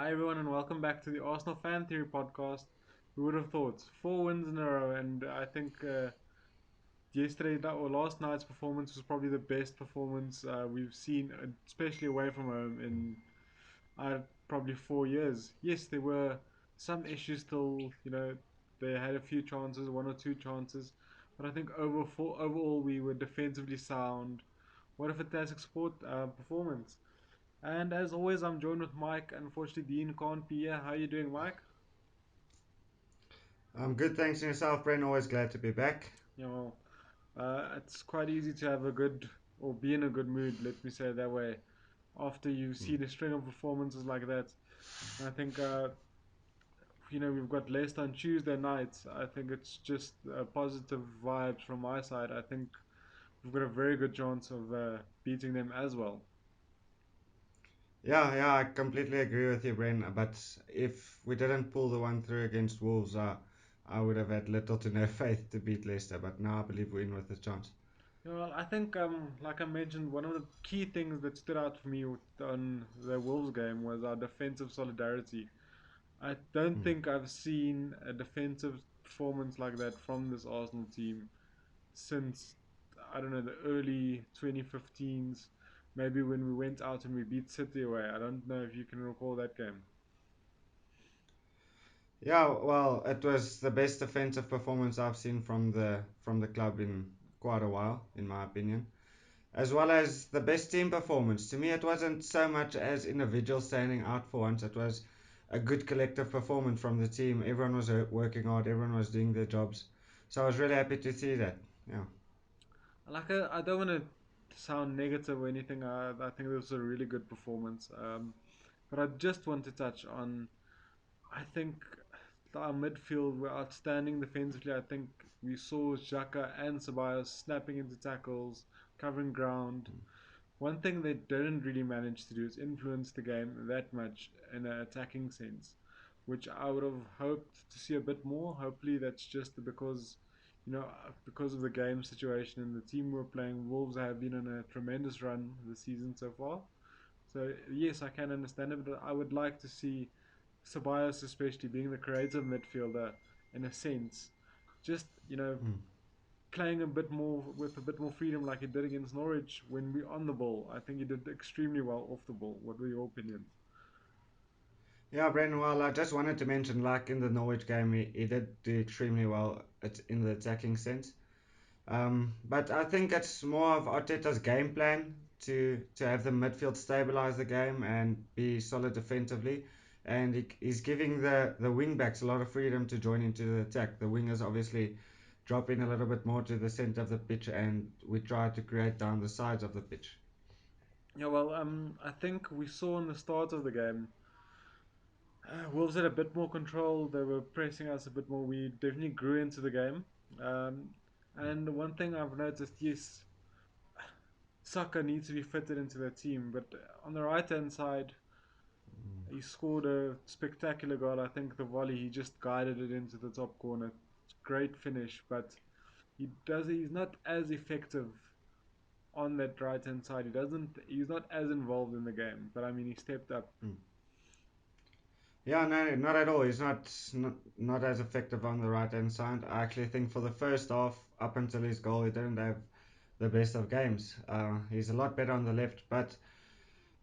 Hi everyone and welcome back to the Arsenal Fan Theory podcast. Who would have thought? 4 wins in a row, and I think or last night's performance was probably the best performance we've seen, especially away from home in probably 4 years. Yes, there were some issues still. They had a few chances, one or two chances, but I think overall we were defensively sound. What a fantastic sport performance! And as always, I'm joined with Mike. Unfortunately, Dean can't be here. How are you doing, Mike? I'm good, thanks to yourself, Bren. Always glad to be back. It's quite easy to have a good or be in a good mood, let me say it that way, after you've seen a string of performances like that. And I think, we've got Leicester on Tuesday night. I think it's just positive vibes from my side. I think we've got a very good chance of beating them as well. Yeah, I completely agree with you, Bren. But if we didn't pull the one through against Wolves, I would have had little to no faith to beat Leicester. But now I believe we're in with a chance. Well, I think, like I mentioned, one of the key things that stood out for me on the Wolves game was our defensive solidarity. I don't Hmm. think I've seen a defensive performance like that from this Arsenal team since, I don't know, the early 2015s. Maybe when we went out and we beat City away. I don't know if you can recall that game. Yeah, well, it was the best defensive performance I've seen from the club in quite a while, in my opinion. As well as the best team performance. To me, it wasn't so much as individuals standing out for once. It was a good collective performance from the team. Everyone was working hard. Everyone was doing their jobs. So I was really happy to see that. Yeah. I don't want to sound negative or anything. I think this was a really good performance. But I just want to touch on, I think our midfield were outstanding defensively. I think we saw Xhaka and Ceballos snapping into tackles, covering ground. One thing they didn't really manage to do is influence the game that much in an attacking sense, which I would have hoped to see a bit more. Hopefully, that's just because of the game situation and the team we're playing. Wolves have been on a tremendous run this season so far. So yes, I can understand it, but I would like to see Ceballos, especially being the creative midfielder in a sense, just Hmm. playing a bit more with a bit more freedom like he did against Norwich when we on the ball. I think he did extremely well off the ball. What were your opinions? Yeah, Brendan, well, I just wanted to mention, like in the Norwich game, he did do extremely well in the attacking sense. But I think it's more of Arteta's game plan to have the midfield stabilize the game and be solid defensively. And he's giving the wing backs a lot of freedom to join into the attack. The wingers obviously drop in a little bit more to the center of the pitch, and we try to create down the sides of the pitch. Yeah, well, I think we saw in the start of the game, Wolves had a bit more control. They were pressing us a bit more. We definitely grew into the game. Um, and one thing I've noticed, yes, Saka needs to be fitted into the team, but on the right hand side, he scored a spectacular goal. I think the volley, he just guided it into the top corner. Great finish, but he's not as effective on that right hand side. He's not as involved in the game. But I mean, he stepped up. Mm. Yeah, no, not at all. He's not as effective on the right hand side. I actually think for the first half, up until his goal, he didn't have the best of games. He's a lot better on the left, but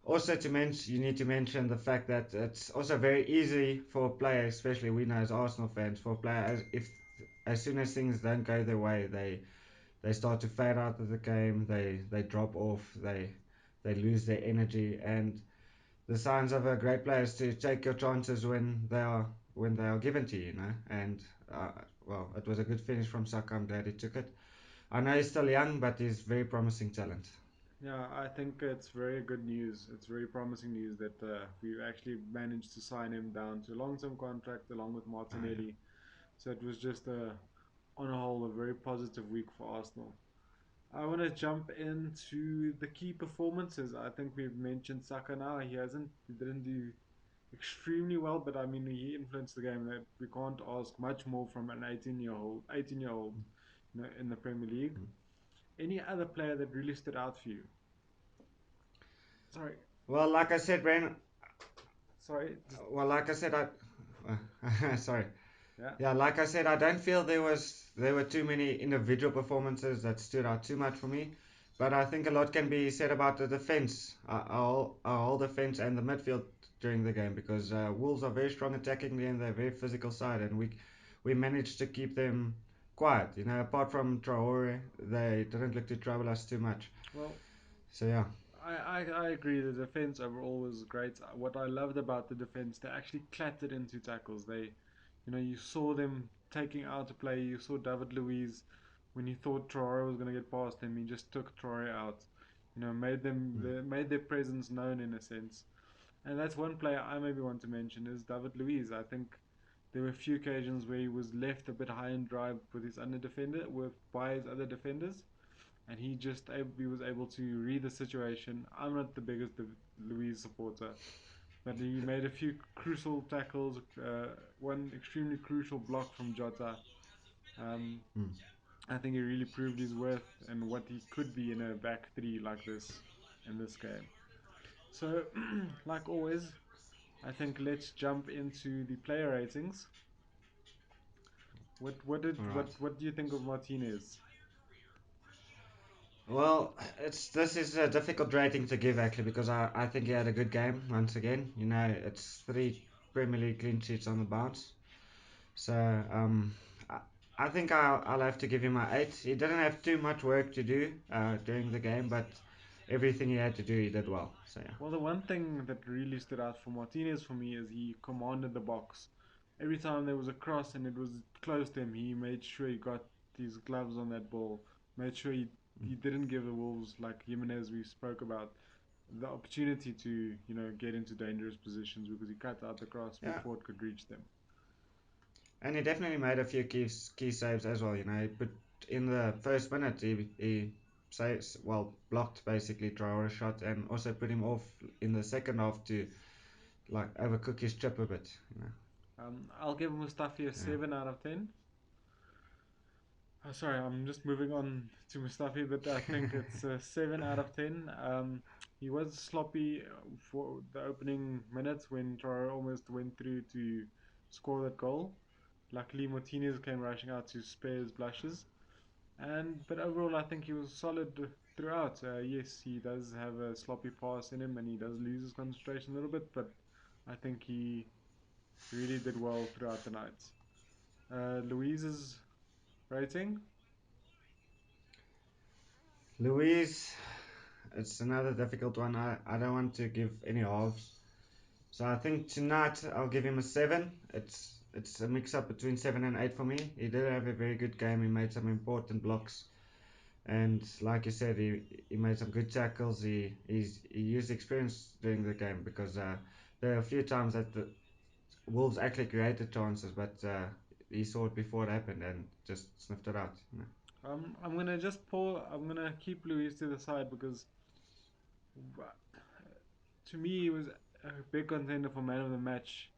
also to mention, you need to mention the fact that it's also very easy for a player, especially we know as Arsenal fans, for a player if as soon as things don't go their way, they start to fade out of the game. They drop off. They lose their energy, and the signs of a great player is to take your chances when they are given to you, you know. And uh, well, it was a good finish from Saka. I'm glad he took it. I know he's still young, but he's very promising talent. Yeah, I think it's very good news. It's very promising news that we've actually managed to sign him down to a long-term contract along with Oh, yeah. Martinelli. So it was just on a whole, a very positive week for Arsenal. I want to jump into the key performances. I think we've mentioned Saka now. He didn't do extremely well, but I mean, he influenced the game. That we can't ask much more from an 18-year old, in the Premier League. Any other player that really stood out for you? Sorry, Well, like I said, Brandon, Sorry, just Well, like I said, sorry. yeah. Yeah, like I said, I don't feel there were too many individual performances that stood out too much for me. But I think a lot can be said about the defense, our whole defense and the midfield during the game, because Wolves are very strong attackingly and they're very physical side, and we managed to keep them quiet. You know, apart from Traore, they didn't look to trouble us too much. Well, So yeah. I agree. The defense overall was great. What I loved about the defense, they actually clattered into tackles. You saw them taking out a play. You saw David Luiz when you thought Traore was going to get past him, he just took Traore out. Mm. Made their presence known in a sense. And that's one player I maybe want to mention is David Luiz. I think there were a few occasions where he was left a bit high and dry with his under defender, with by his other defenders, and he was able to read the situation. I'm not the biggest Luiz supporter, but he made a few crucial tackles. One extremely crucial block from Jota. Um, Mm. I think he really proved his worth and what he could be in a back three like this in this game. So, like always, I think let's jump into the player ratings. All right. What do you think of Martinez? Well, it's this is a difficult rating to give actually because I think he had a good game once again. You know, it's three Premier League clean sheets on the bounce. So I, I think I'll have to give him an 8. He didn't have too much work to do during the game, but everything he had to do, he did well. So yeah. Well, the one thing that really stood out for Martinez for me is he commanded the box. Every time there was a cross and it was close to him, he made sure he got his gloves on that ball. Made sure he didn't give the Wolves, like Jimenez we spoke about, the opportunity to get into dangerous positions because he cut out the cross Yeah, before it could reach them. and he definitely made a few key saves as well. You know, but in the first minute he saves well blocked basically Traore's shot and also put him off in the second half to like overcook his chip a bit. You know. I'll give Mustafi a So yeah. 7 out of 10. Sorry, I'm just moving on to Mustafi, but I think it's a 7 out of 10. He was sloppy for the opening minutes when Traore almost went through to score that goal. Luckily, Martinez came rushing out to spare his blushes. But overall, I think he was solid throughout. Yes, he does have a sloppy pass in him, and he does lose his concentration a little bit. But I think he really did well throughout the night. Louise's rating. Louise, it's another difficult one. I don't want to give any halves. So I think tonight I'll give him a 7. It's a mix up between 7 and 8 for me. He did have a very good game. He made some important blocks. And like you said, he made some good tackles. He used experience during the game because there are a few times that the Wolves actually created chances, but he saw it before it happened and just sniffed it out. You know? I'm gonna just pull. I'm gonna keep Luis to the side because to me he was a big contender for man of the match.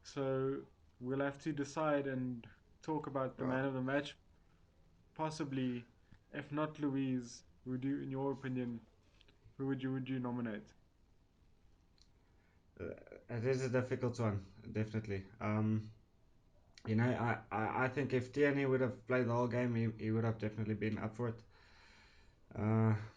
So we'll have to decide and talk about the Well, man of the match. Possibly, if not Louise, would you, in your opinion, who would you nominate? it is a difficult one, definitely. You know, I think if Tierney would have played the whole game, he would have definitely been up for it.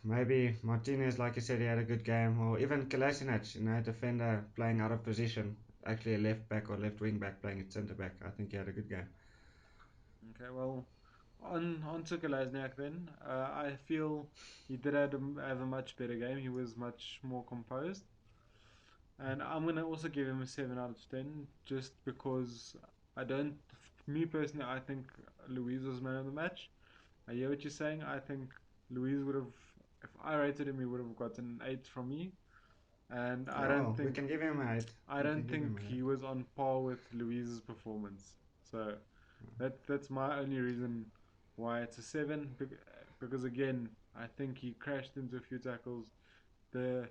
Maybe Martinez, like you said, he had a good game, or even Kolasinac, you know, defender playing out of position, actually a left back or left wing back playing at centre back. I think he had a good game. Okay, well, on to Kolasinac then. I feel he did have a much better game. He was much more composed. And I'm gonna also give him a 7 out of 10, just because I don't. Me personally, I think Louise was man of the match. I hear what you're saying. I think Louise would have, if I rated him, he would have gotten an 8 from me. And Yeah, well, we can give him a 8. I We don't can give him think a he 8. was on par with Louise's performance. So that's my only reason why it's a 7. Because again, I think he crashed into a few tackles. The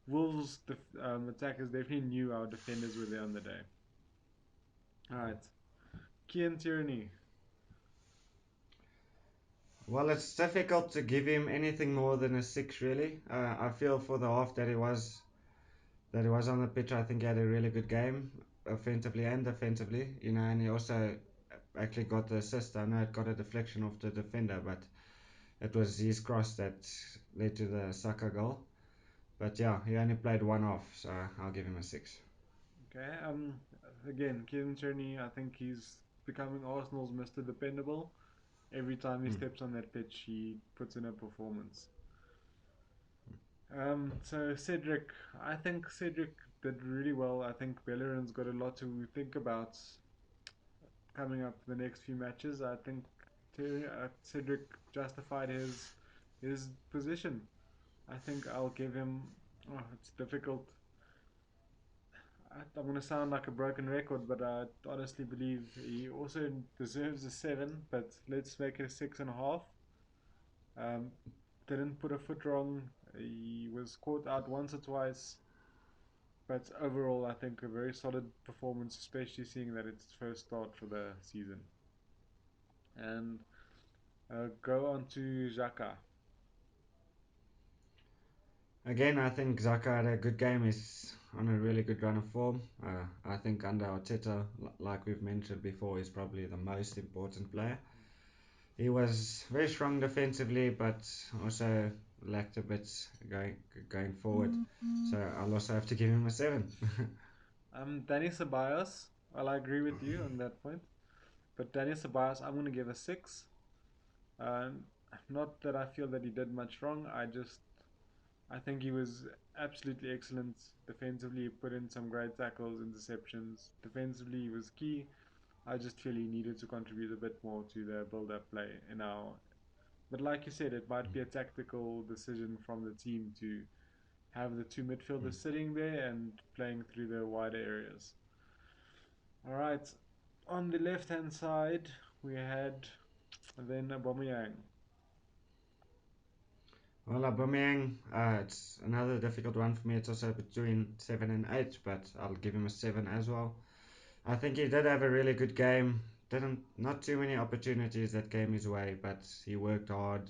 Wolves attackers definitely knew our defenders were there on the day. All right, Kian Tierney. Well, it's difficult to give him anything more than a 6, really. I feel for the half that he was that he was on the pitch. I think he had a really good game, offensively and defensively. And he also actually got the assist. I know it got a deflection off the defender, but it was his cross that led to the Saka goal. But yeah, he only played one off, so I'll give him a 6. Okay. Again, Kieran Tierney, I think he's becoming Arsenal's Mr. Dependable. Every time he Mm. steps on that pitch, he puts in a performance. So Cedric, I think Cedric did really well. I think Bellerin's got a lot to think about coming up the next few matches. I think Cedric justified his position. I think I'll give him. Oh, it's difficult. I'm gonna sound like a broken record, but I honestly believe he also deserves a 7. But let's make it a 6.5. Um, didn't put a foot wrong. He was caught out once or twice, but overall, I think a very solid performance, especially seeing that it's his first start for the season. And go on to Xhaka. Again, I think Zaka had a good game. He's on a really good run of form. I think under Arteta, like we've mentioned before, is probably the most important player. He was very strong defensively, but also lacked a bit going going forward. So I'll also have to give him a 7. Danny Ceballos. Well, I agree with you on that point. But Danny Ceballos, I'm going to give a 6. Uh, not that I feel that he did much wrong. I think he was absolutely excellent defensively. He put in some great tackles, interceptions. Defensively, he was key. I just feel he needed to contribute a bit more to the build-up play in our. But like you said, it might be a tactical decision from the team to have the two midfielders sitting there and playing through the wider areas. All right, on the left-hand side, we had then Aubameyang. Well, Aubameyang, it's another difficult one for me. It's also between 7 and 8, but I'll give him a 7 as well. I think he did have a really good game. Didn't Not too many opportunities that came his way, but he worked hard.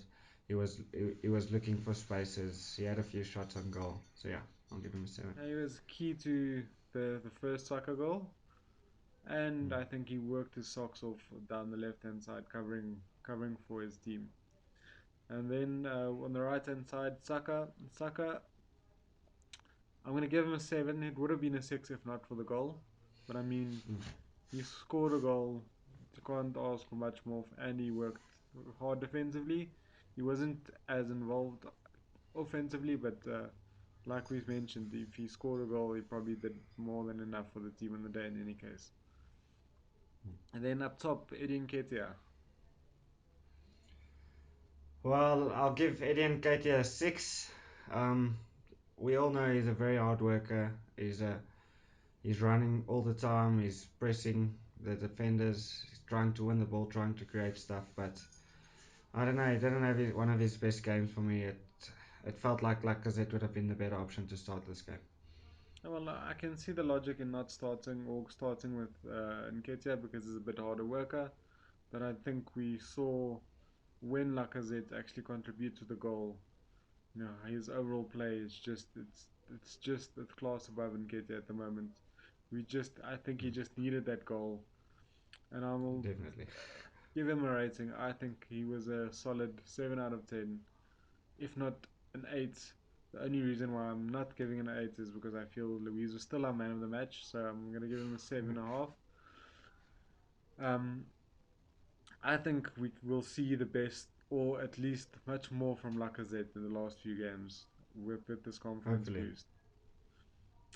He was looking for spaces. He had a few shots on goal. So yeah, I'll give him a 7. He was key to the first soccer goal, and I think he worked his socks off down the left-hand side, covering for his team. And then on the right-hand side, Saka, I'm gonna give him a 7. It would have been a 6 if not for the goal, but I mean, he scored a goal. You can't ask for much more, and he worked hard defensively. He wasn't as involved offensively, but like we've mentioned, if he scored a goal, he probably did more than enough for the team in the day in any case. And then up top, Eddie Nketiah. Well, I'll give Eddie Nketiah a 6. Um, we all know he's a very hard worker. He's running all the time. He's pressing the defenders. He's trying to win the ball, trying to create stuff. But I don't know. He didn't have one of his best games for me. It felt like Lacazette would have been the better option to start this game. Well, I can see the logic in not starting or starting with Nketiah because he's a bit harder worker. But I think we saw when Lacazette actually contribute to the goal. His overall play is just a class above Nketiah at the moment. I think he just needed that goal, and I will Definitely. give him a rating. I think he was a solid 7 out of 10, if not an 8. The only reason why I'm not giving an 8 is because I feel Luiz was still our man of the match, so I'm gonna give him a 7.5. Um, I think we will see the best, or at least much more from Lacazette in the last few games with this confidence Hopefully. boost.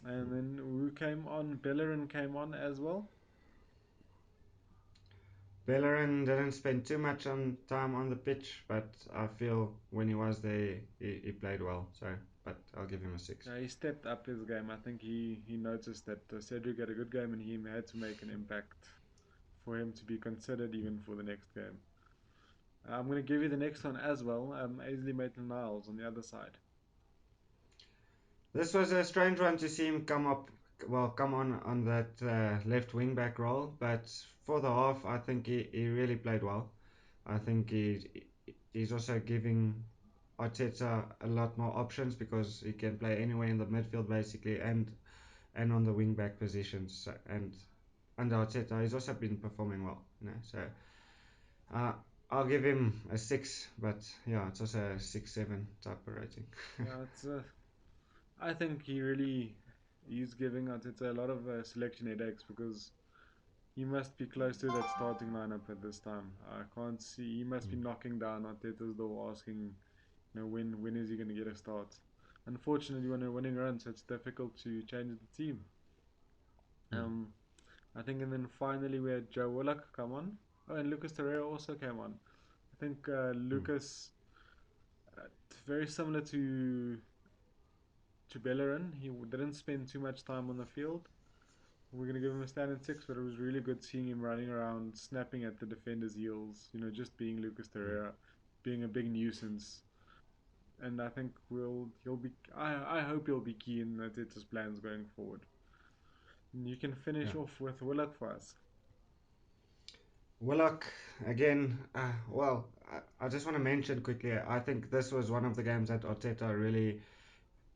And then who came on? Bellerin came on as well. Bellerin didn't spend too much on time on the pitch, but I feel when he was there, he played well. So, but I'll give him a 6. He stepped up his game. I think he noticed that Cedric had a good game and he had to make an impact for him to be considered even for the next game. I'm going to give you the next one as well. Ainsley Maitland-Niles on the other side. This was a strange one to see him come on that left wing back role, but for the half, I think he really played well. I think he's also giving Arteta a lot more options because he can play anywhere in the midfield basically and on the wing back positions. So, and under Arteta, he's also been performing well. So uh, I'll give him a 6, but yeah, it's also a 6-7 type of rating. Yeah, it's. I think he's giving Arteta a lot of selection headaches because he must be close to that starting lineup at this time. I can't see. He must be Mm, knocking down Arteta's door, asking, when is he going to get a start? Unfortunately, when they're winning runs, it's difficult to change the team. mm, Um, I think, and then finally we had Joe Willock come on. Oh, and Lucas Torreira also came on. I think mm, Lucas, very similar to Bellerin, he didn't spend too much time on the field. We're going to give him a standard 6, but it was really good seeing him running around, snapping at the defender's heels, just being Lucas mm. Torreira, being a big nuisance. And I think he'll be. I hope he'll be key in Arteta's plans going forward. And you can finish Yeah. off with Willock for us. Willock, again, I just want to mention quickly, I think this was one of the games that Arteta really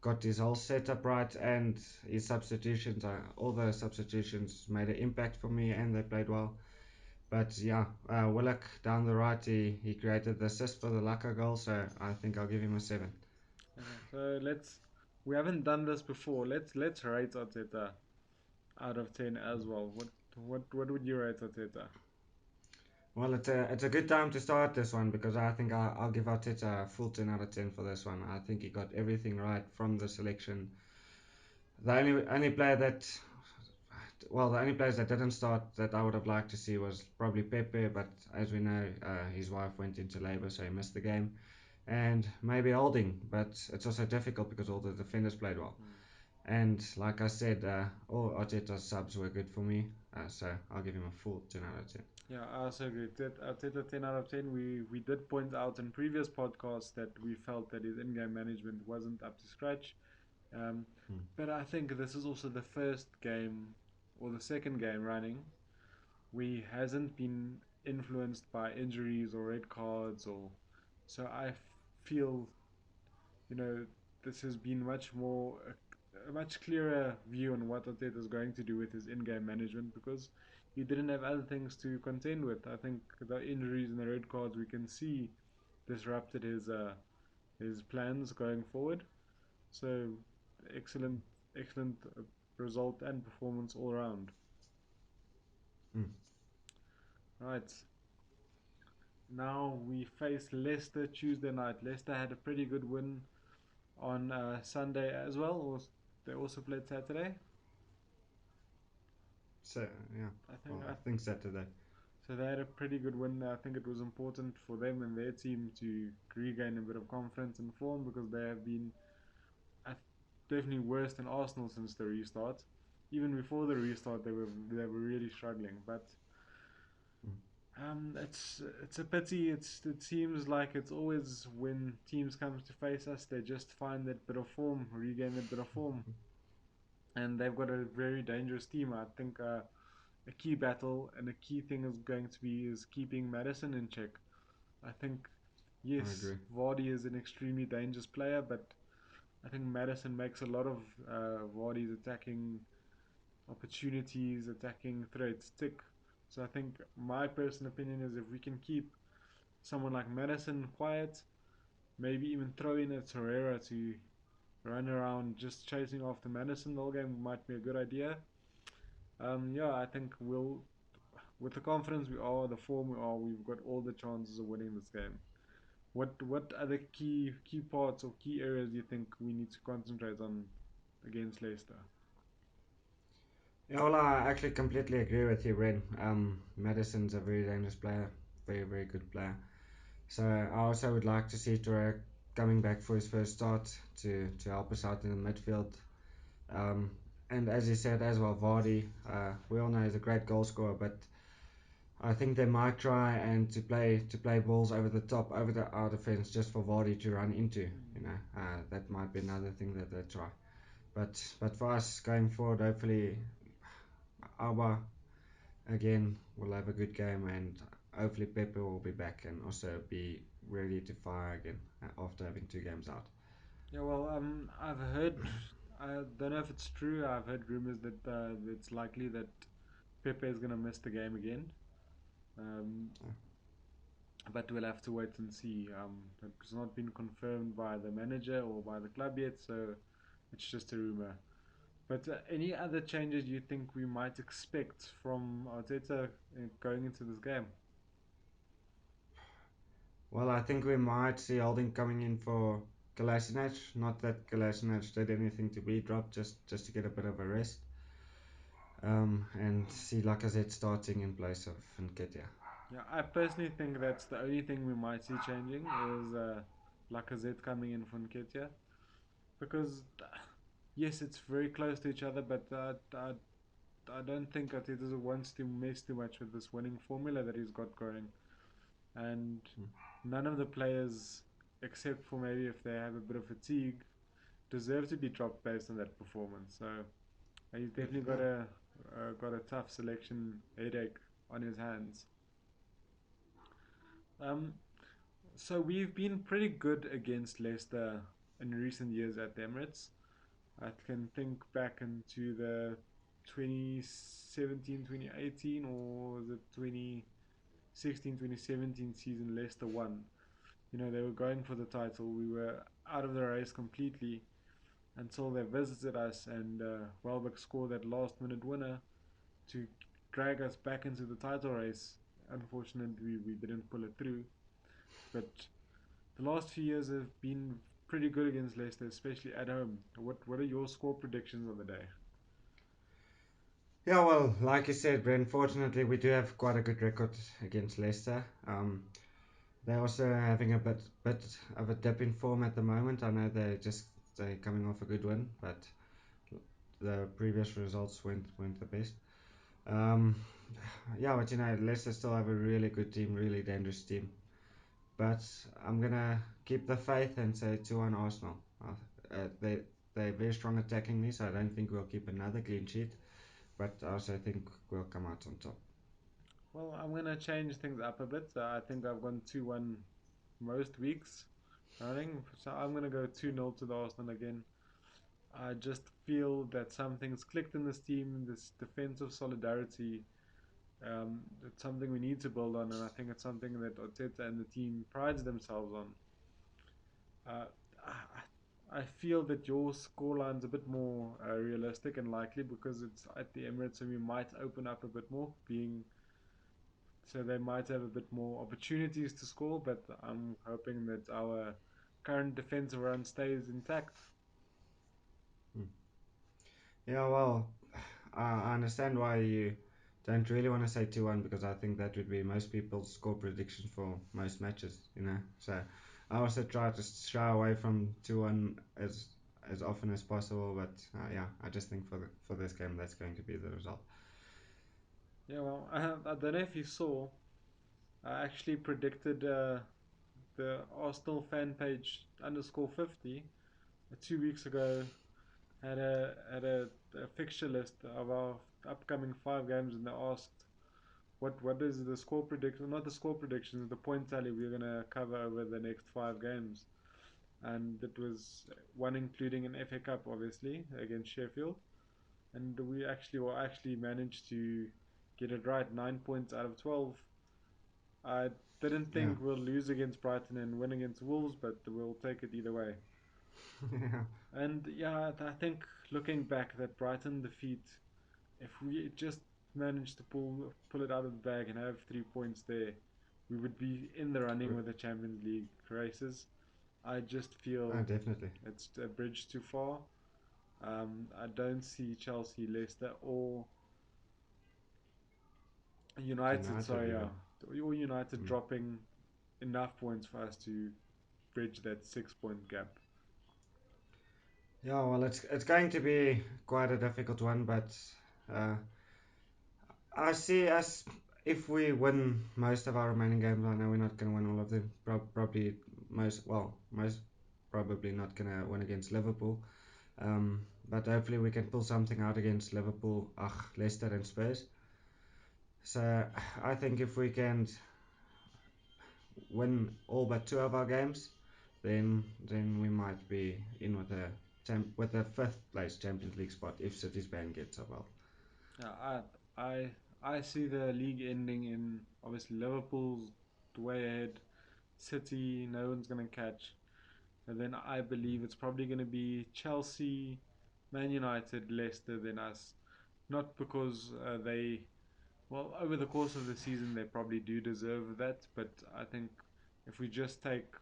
got his whole setup right and his substitutions. All the substitutions made an impact for me and they played well. But yeah, Willock down the right, he created the assist for the Laka goal, so I think I'll give him a 7. Okay, so let's. We haven't done this before. Let's rate Arteta out of 10 as well. What would you rate Arteta? Well, it's a good time to start this one because I think I'll give Arteta a full 10 out of 10 for this one. I think he got everything right from the selection. The only player that the only players that didn't start that I would have liked to see was probably Pepe, but as we know, his wife went into labour, so he missed the game. And maybe Holding, but it's also difficult because all the defenders played well. Hmm. And like I said, all Arteta's subs were good for me, so I'll give him a full 10 out of 10. Yeah, I also agree. Arteta 10 out of 10. We did point out in previous podcasts that we felt that his in-game management wasn't up to scratch. Um, Hmm. but I think this is also the first game or the second game running we hasn't been influenced by injuries or red cards or so I feel you know this has been much more a much clearer view on what Arteta is going to do with his in-game management because he didn't have other things to contend with. I think the injuries and the red cards we can see disrupted his plans going forward. So excellent, excellent result and performance all around. Hmm. Right. Now we face Leicester Tuesday night. Leicester had a pretty good win on Sunday as well. Or they also played Saturday. So yeah, I think. well, I think Saturday. So they had a pretty good win. I think it was important for them and their team to regain a bit of confidence and form because they have been definitely worse than Arsenal since the restart. Even before the restart, they were really struggling. But Hmm. it's a pity. It seems like it's always when teams come to face us, they just find that bit of form, regain that bit of form, and they've got a very dangerous team. I think a key battle and a key thing is going to be is keeping Madison in check. I think I yes, agree. Vardy is an extremely dangerous player, but I think Madison makes a lot of Vardy's attacking opportunities, attacking threats tick. So I think my personal opinion is if we can keep someone like Madison quiet, maybe even throw in a Torreira to run around just chasing after Madison the whole game might be a good idea. Yeah, I think with the confidence we are, the form we are, we've got all the chances of winning this game. What are the key parts or key areas you think we need to concentrate on against Leicester? Yeah, well, I actually completely agree with you, Bren. Madison's a very dangerous player, very very good player. So I also would like to see Toure coming back for his first start to help us out in the midfield. Um, and as you said as well, Vardy, we all know he's a great goal scorer, but I think they might try and to play balls over the top, over our defense, just for Vardy to run into. Mm. That might be another thing that they try. But for us going forward, hopefully, Alba again will have a good game, and hopefully Pepe will be back and also be ready to fire again after having 2 games out. Yeah, well, I've heard, I don't know if it's true. I've heard rumors that it's likely that Pepe is going to miss the game again. Um, but we'll have to wait and see. It's not been confirmed by the manager or by the club yet, so it's just a rumor. But any other changes you think we might expect from Arteta going into this game? Well, I think we might see Holding coming in for Kolasinac. Not that Kolasinac did anything to be dropped, just to get a bit of a rest. And see Lacazette starting in place of Nketiah. Yeah, I personally think that's the only thing we might see changing is Lacazette coming in for Nketiah. Because, yes, it's very close to each other, but I don't think Arteta wants to mess too much with this winning formula that he's got going. And none of the players, except for maybe if they have a bit of fatigue, deserve to be dropped based on that performance. So he's definitely Yeah. got a tough selection headache on his hands. Um, so we've been pretty good against Leicester in recent years at the Emirates. I can think back into the 2017, 2018, or was it 2016, 2017 season Leicester won. You know, they were going for the title. We were out of the race completely until they visited us, and Welbeck scored that last minute winner to drag us back into the title race. Unfortunately, we didn't pull it through. But the last few years have been pretty good against Leicester, especially at home. What are your score predictions on the day? Yeah, well, like you said, Brent, fortunately we do have quite a good record against Leicester. They're also having a bit of a dip in form at the moment. I know they're coming off a good win, but the previous results weren't the best. Um, yeah, but Leicester still have a really good team, really dangerous team. But I'm gonna keep the faith and say 2-1 Arsenal. They're very strong attackingly, so I don't think we'll keep another clean sheet. But I also think we'll come out on top. Well, I'm going to change things up a bit. I think I've gone 2-1 most weeks running. So I'm going to go 2-0 to the Arsenal again. I just feel that something's clicked in this team, this defensive solidarity. It's something we need to build on, and I think it's something that Arteta and the team prides themselves on. Uh, I feel that your scoreline's a bit more realistic and likely because it's at the Emirates, so we might open up a bit more, being so they might have a bit more opportunities to score. But I'm hoping that our current defensive run stays intact. Hmm. Yeah, well, I understand why you don't really want to say 2-1 because I think that would be most people's score prediction for most matches. So I also try to shy away from 2-1 as often as possible, but yeah, I just think for this game that's going to be the result. Yeah, well, I don't know if you saw. I actually predicted the Arsenal fan page underscore 50 2 weeks ago had a fixture list of our upcoming 5 games, and they asked what is the score prediction, not the score predictions, the point tally we're gonna cover over the next 5 games, and it was one including an FA Cup, obviously against Sheffield, and we actually managed to get it right, 9 points out of 12. I didn't Yeah. think we'll lose against Brighton and win against Wolves, but we'll take it either way. Yeah. And yeah, I think looking back, that Brighton defeat, if we just managed to pull it out of the bag and have 3 points there, we would be in the running with the Champions League races. I just feel Definitely. it's a bridge too far. I don't see Chelsea, Leicester, or United. United Sorry, yeah, even. or United Mm. dropping enough points for us to bridge that 6 point gap. Yeah, well, it's going to be quite a difficult one, but uh, I see us if we win most of our remaining games. I know we're not going to win all of them. Probably most probably not going to win against Liverpool. But hopefully we can pull something out against Liverpool, Leicester and Spurs. So I think if we can win all but two of our games, then we might be in with a fifth place Champions League spot if City's ban gets up well. Yeah, I see the league ending in obviously Liverpool's way ahead. City, no one's gonna catch. And then I believe it's probably gonna be Chelsea, Man United, Leicester, then us. Not because well, over the course of the season, they probably do deserve that, but I think if we just take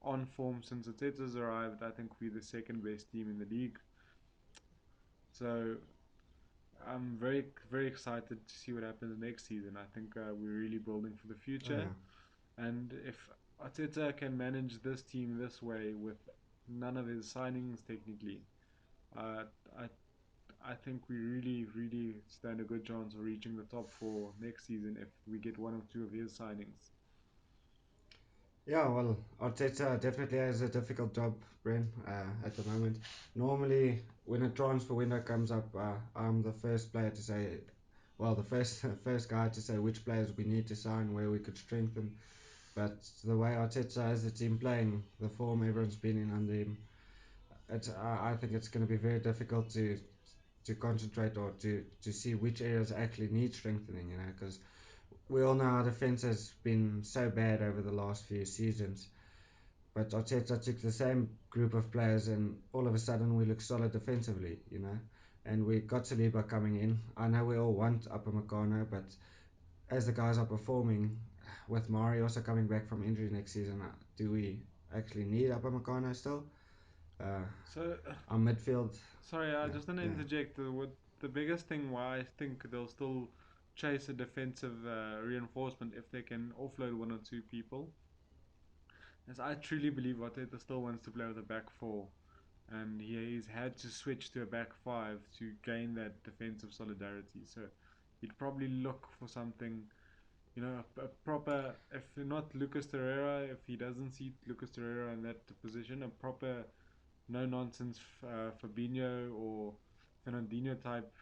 on form since Arteta's arrived, I think we're the second best team in the league. So I'm very excited to see what happens next season. I think we're really building for the Oh future, yeah. and if Arteta can manage this team this way with none of his signings technically, uh, I I think we really stand a good chance of reaching the top four next season if we get one or two of his signings. Yeah, well, Arteta definitely has a difficult job, Bren, at the moment. Normally, when a transfer window comes up, I'm the first player to say, well, the first first guy to say which players we need to sign, where we could strengthen. But the way Arteta has the team playing, the form everyone's been in under him, I think it's going to be very difficult to concentrate or to see which areas actually need strengthening. You know, because we all know our defense has been so bad over the last few seasons. But Arteta took the same group of players, and all of a sudden we look solid defensively, you know. And we got Saliba coming in. I know we all want Upamecano, but as the guys are performing, with Mari also coming back from injury next season, do we actually need Upamecano still? Uh, So, our midfield, sorry, I yeah, just want to yeah, interject. The biggest thing why I think they'll still chase a defensive reinforcement if they can offload one or two people is I truly believe Arteta still wants to play with a back four, and he's had to switch to a back five to gain that defensive solidarity. So he'd probably look for something, a proper, if not Lucas Torreira, if he doesn't see Lucas Torreira in that position, a proper no nonsense Fabinho or Fernandinho type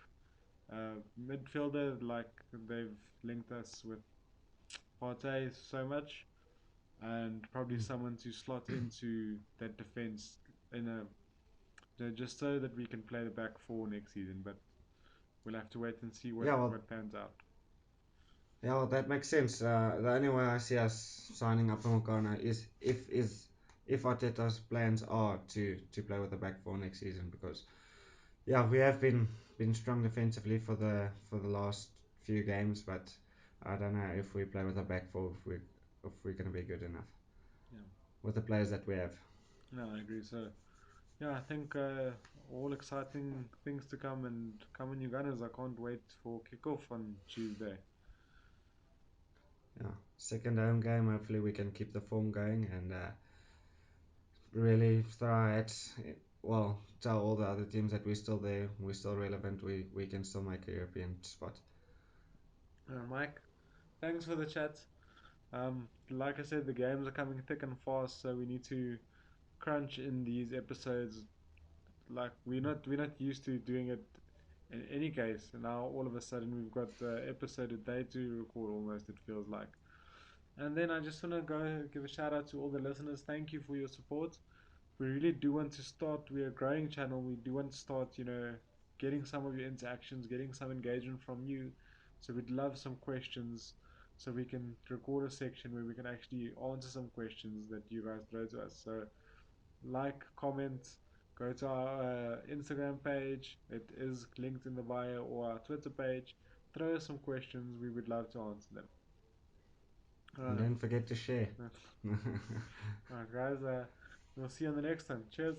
midfielder, like they've linked us with Partey so much, and probably mm. someone to slot into that defense in a just so that we can play the back four next season. But we'll have to wait and see Yeah. Well, what pans out. yeah, well, that makes sense. The only way I see us signing up Upamecano if Arteta's plans are to play with the back four next season, because yeah, we have been strong defensively for the last few games, but I don't know if we play with a back four if we're gonna be good enough Yeah, with the players that we have. no, I agree. So yeah, I think all exciting things to come, and come on, you Gunners! I can't wait for kickoff on Tuesday. Yeah, second home game. Hopefully we can keep the form going and really throw at well tell all the other teams that we're still there, we're still relevant, we can still make a European spot. Mike, thanks for the chat. Like I said, the games are coming thick and fast, so we need to crunch in these episodes. Like we're not used to doing it in any case. And now all of a sudden we've got episode a day to record almost. It feels like. And then I just want to go give a shout out to all the listeners. Thank you for your support. We really do want to start. We're a growing channel. We do want to start, getting some of your interactions, getting some engagement from you. So we'd love some questions so we can record a section where we can actually answer some questions that you guys throw to us. So like, comment, go to our Instagram page. It is linked in the bio, or our Twitter page. Throw us some questions. We would love to answer them. All And right. don't forget to share. All right, guys. We'll see you on the next time. Cheers.